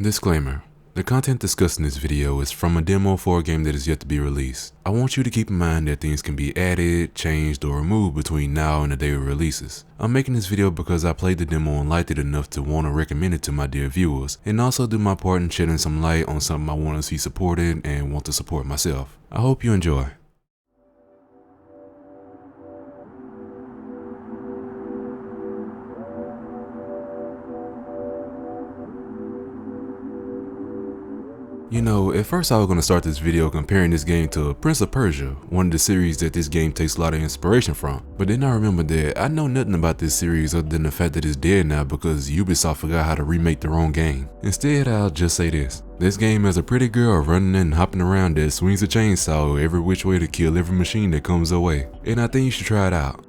Disclaimer. The content discussed in this video is from a demo for a game that is yet to be released. I want you to keep in mind that things can be added, changed, or removed between now and the day it releases. I'm making this video because I played the demo and liked it enough to want to recommend it to my dear viewers, and also do my part in shedding some light on something I want to see supported and want to support myself. I hope you enjoy. You know, at first I was going to start this video comparing this game to Prince of Persia, one of the series that this game takes a lot of inspiration from. But then I remembered that I know nothing about this series other than the fact that it's dead now because Ubisoft forgot how to remake their own game. Instead, I'll just say this. This game has a pretty girl running and hopping around that swings a chainsaw every which way to kill every machine that comes her way. And I think you should try it out.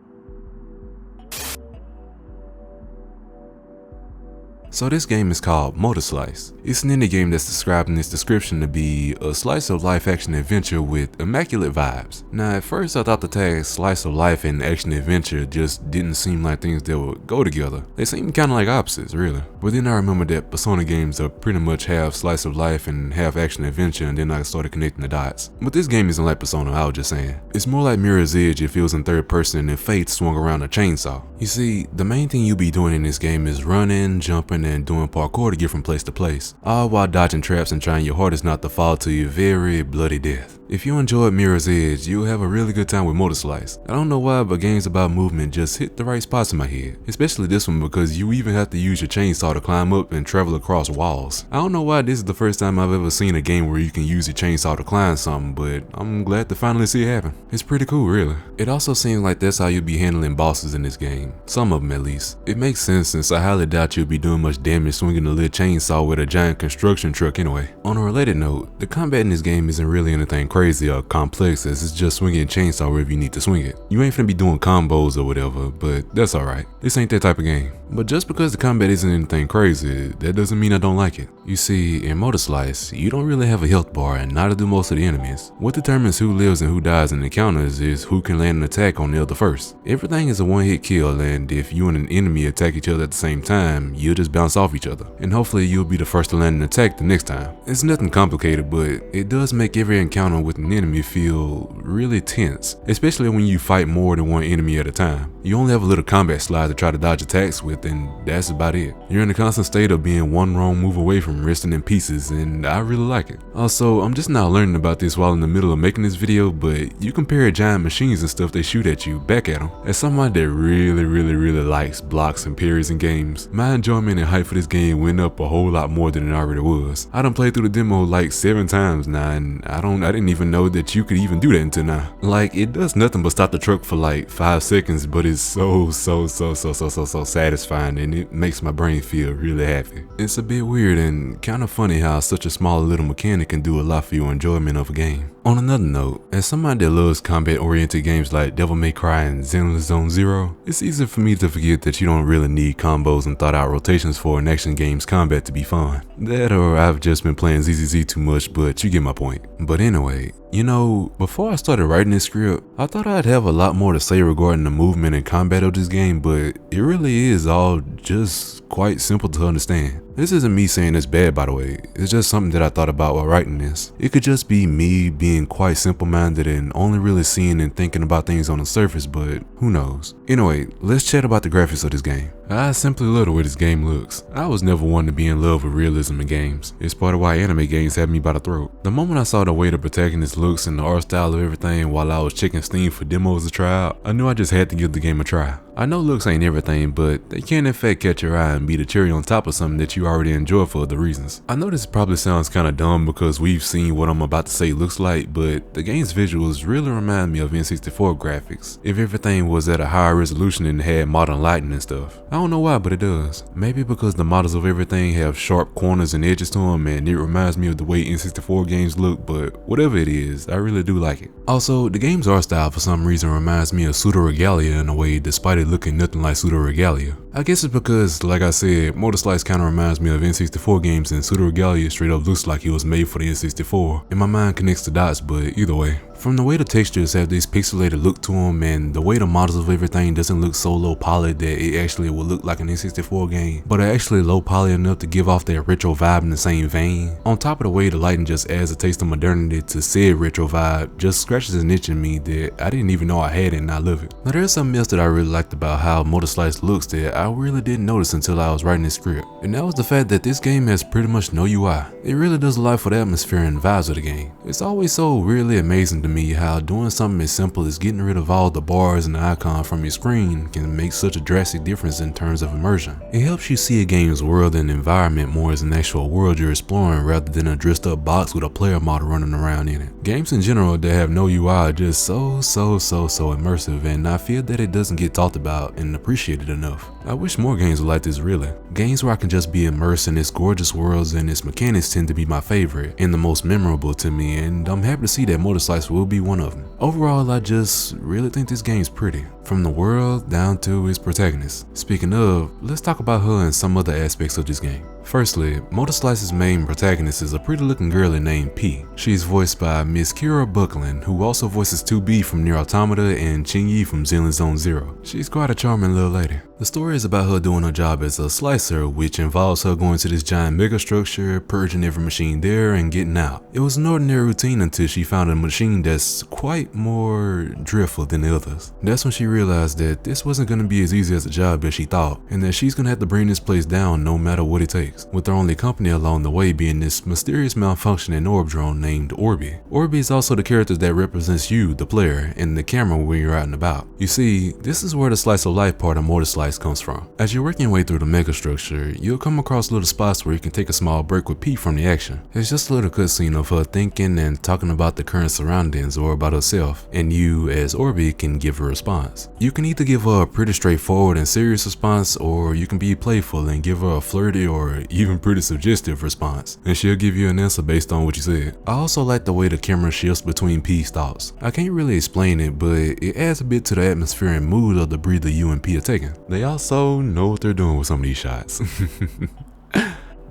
So this game is called Motorslice. It's an indie game that's described in its description to be a slice of life action adventure with immaculate vibes. Now at first I thought the tag slice of life and action adventure just didn't seem like things that would go together. They seemed kinda like opposites really. But then I remembered that Persona games are pretty much half slice of life and half action adventure, and then I started connecting the dots. But this game isn't like Persona, I was just saying. It's more like Mirror's Edge if it was in third person and Fate swung around a chainsaw. You see, the main thing you'll be doing in this game is running, jumping, and doing parkour to get from place to place, all while dodging traps and trying your hardest not to fall to your very bloody death. If you enjoyed Mirror's Edge, you'll have a really good time with Motorslice. I don't know why, but games about movement just hit the right spots in my head, especially this one because you even have to use your chainsaw to climb up and travel across walls. I don't know why this is the first time I've ever seen a game where you can use your chainsaw to climb something, but I'm glad to finally see it happen. It's pretty cool really. It also seems like that's how you'll be handling bosses in this game, some of them at least. It makes sense since I highly doubt you'll be doing much damage swinging a little chainsaw with a giant construction truck anyway. On a related note, the combat in this game isn't really anything crazy or complex, as it's just swinging a chainsaw wherever you need to swing it. You ain't finna be doing combos or whatever, but that's alright. This ain't that type of game. But just because the combat isn't anything crazy, that doesn't mean I don't like it. You see, in Motorslice, you don't really have a health bar and neither do most of the enemies. What determines who lives and who dies in encounters is who can land an attack on the other first. Everything is a one-hit kill, and if you and an enemy attack each other at the same time, you'll just bounce off each other. And hopefully you'll be the first to land an attack the next time. It's nothing complicated, but it does make every encounter with an enemy feel really tense, especially when you fight more than one enemy at a time. You only have a little combat slide to try to dodge attacks with, and that's about it. You're in a constant state of being one wrong move away from resting in pieces, and I really like it. Also, I'm just now learning about this while in the middle of making this video, but you compare giant machines and stuff they shoot at you, back at them. As somebody that really likes blocks and parries in games, my enjoyment and hype for this game went up a whole lot more than it already was. I done played through the demo like 7 times now, and I didn't even know that you could even do that until now. Like, it does nothing but stop the truck for like 5 seconds, but it's so satisfying, and it makes my brain feel really happy. It's a bit weird and kind of funny how such a small little mechanic can do a lot for your enjoyment of a game. On another note, as somebody that loves combat-oriented games like Devil May Cry and Zenless Zone Zero, it's easy for me to forget that you don't really need combos and thought-out rotations for an action game's combat to be fun. That or I've just been playing ZZZ too much, but you get my point. But anyway, you know, before I started writing this script, I thought I'd have a lot more to say regarding the movement and combat of this game, but it really is all just quite simple to understand. This isn't me saying it's bad, by the way. It's just something that I thought about while writing this. It could just be me being quite simple-minded and only really seeing and thinking about things on the surface, but who knows. Anyway, let's chat about the graphics of this game. I simply love the way this game looks. I was never one to be in love with realism in games. It's part of why anime games have me by the throat. The moment I saw the way the protagonist looks and the art style of everything while I was checking Steam for demos to try out, I knew I just had to give the game a try. I know looks ain't everything, but they can in fact catch your eye and be the cherry on top of something that you already enjoy for other reasons. I know this probably sounds kinda dumb because we've seen what I'm about to say looks like, but the game's visuals really remind me of N64 graphics, if everything was at a higher resolution and had modern lighting and stuff. I don't know why, but it does. Maybe because the models of everything have sharp corners and edges to them, and it reminds me of the way N64 games look, but whatever it is, I really do like it. Also, the game's art style for some reason reminds me of Pseudo Regalia in a way, despite it looking nothing like Pseudo Regalia. I guess it's because, like I said, Motorslice kinda reminds me of N64 games, and Pseudo Regalia straight up looks like it was made for the N64. And my mind connects the dots, but either way. From the way the textures have this pixelated look to them, and the way the models of everything doesn't look so low poly that it actually will look like an N64 game, but are actually low poly enough to give off that retro vibe in the same vein. On top of the way the lighting just adds a taste of modernity to said retro vibe, just scratches an itch in me that I didn't even know I had it, and I love it. Now there's something else that I really liked about how motorslice looks that I really didn't notice until I was writing this script, and that was the fact that this game has pretty much no UI. It really does a lot for the atmosphere and vibes of the game. It's always so really amazing to me how doing something as simple as getting rid of all the bars and the icon from your screen can make such a drastic difference in terms of immersion. It helps you see a game's world and environment more as an actual world you're exploring rather than a dressed up box with a player model running around in it. Games in general that have no UI are just so immersive, and I feel that it doesn't get talked about and appreciated enough. I wish more games were like this really. Games where I can just be immersed in its gorgeous worlds and its mechanics tend to be my favorite and the most memorable to me, and I'm happy to see that motorslice will be one of them. Overall, I just really think this game's pretty, from the world down to its protagonist. Speaking of, let's talk about her and some other aspects of this game. Firstly, motorslice's main protagonist is a pretty looking girlie named P. She's voiced by Miss Hirata, who also voices 2B from Nier Automata and Ching-Yi from Zenless Zone Zero. She's quite a charming little lady. The story is about her doing her job as a slicer, which involves her going to this giant mega structure, purging every machine there, and getting out. It was an ordinary routine until she found a machine that's quite more dreadful than the others. That's when she realized that this wasn't going to be as easy as a job as she thought, and that she's going to have to bring this place down no matter what it takes, with her only company along the way being this mysterious malfunctioning orb drone named Orbi. Orbi is also the character that represents you, the player, and the camera when you're out and about. You see, this is where the slice of life part of motorslice comes from. As you're working your way through the mega structure, you'll come across little spots where you can take a small break with P from the action. It's just a little cutscene of her thinking and talking about the current surroundings or about herself, and you as Orbi can give a response. You can either give her a pretty straightforward and serious response, or you can be playful and give her a flirty or even pretty suggestive response, and she'll give you an answer based on what you said. I also like the way the camera shifts between P's thoughts. I can't really explain it, but it adds a bit to the atmosphere and mood of the breather you and P are taking. They also know what they're doing with some of these shots.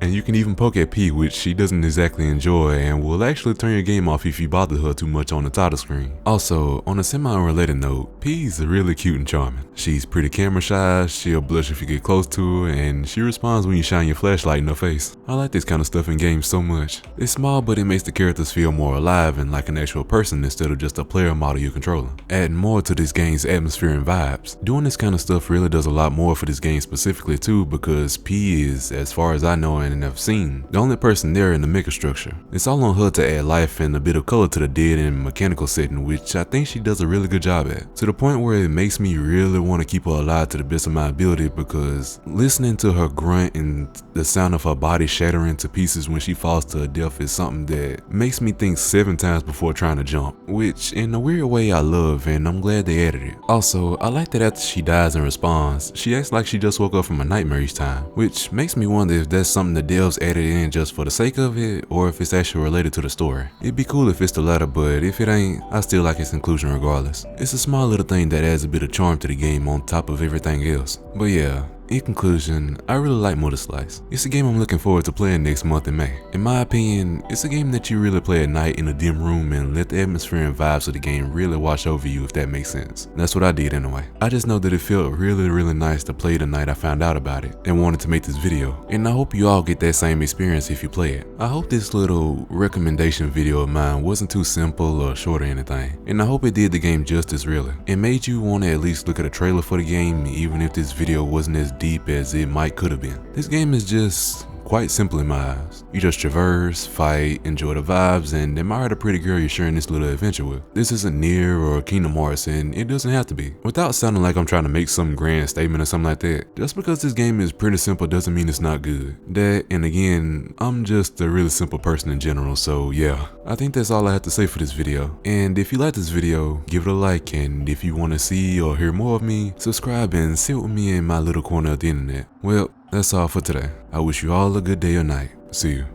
And you can even poke at P, which she doesn't exactly enjoy and will actually turn your game off if you bother her too much on the title screen. Also, on a semi-unrelated note, P's really cute and charming. She's pretty camera shy, she'll blush if you get close to her, and she responds when you shine your flashlight in her face. I like this kind of stuff in games so much. It's small, but it makes the characters feel more alive and like an actual person instead of just a player model you're controlling, adding more to this game's atmosphere and vibes. Doing this kind of stuff really does a lot more for this game specifically too, because P is, as far as I know and have seen, the only person there in the mega structure. It's all on her to add life and a bit of color to the dead and mechanical setting, which I think she does a really good job at, to the point where it makes me really want to keep her alive to the best of my ability, because listening to her grunt and the sound of her body shattering to pieces when she falls to her death is something that makes me think 7 times before trying to jump, which in a weird way I love, and I'm glad they added it. Also, I like that after she dies and responds, she acts like she just woke up from a nightmare each time, which makes me wonder if that's something the devs added in just for the sake of it, or if it's actually related to the story. It'd be cool if it's the latter, but if it ain't, I still like its inclusion regardless. It's a small little thing that adds a bit of charm to the game on top of everything else. But yeah, in conclusion, I really like motorslice. It's a game I'm looking forward to playing next month in May. In my opinion, it's a game that you really play at night in a dim room and let the atmosphere and vibes of the game really wash over you, if that makes sense. That's what I did anyway. I just know that it felt really nice to play the night I found out about it and wanted to make this video, and I hope you all get that same experience if you play it. I hope this little recommendation video of mine wasn't too simple or short or anything, and I hope it did the game justice really. It made you want to at least look at a trailer for the game, even if this video wasn't as deep as it might could have been. This game is just quite simple in my eyes. You just traverse, fight, enjoy the vibes, and admire the pretty girl you're sharing this little adventure with. This isn't Nier or Kingdom Hearts, and it doesn't have to be. Without sounding like I'm trying to make some grand statement or something like that, just because this game is pretty simple doesn't mean it's not good. That, and again, I'm just a really simple person in general, so yeah. I think that's all I have to say for this video. And if you like this video, give it a like, and if you want to see or hear more of me, subscribe and sit with me in my little corner of the internet. Well, that's all for today. I wish you all a good day or night. See you.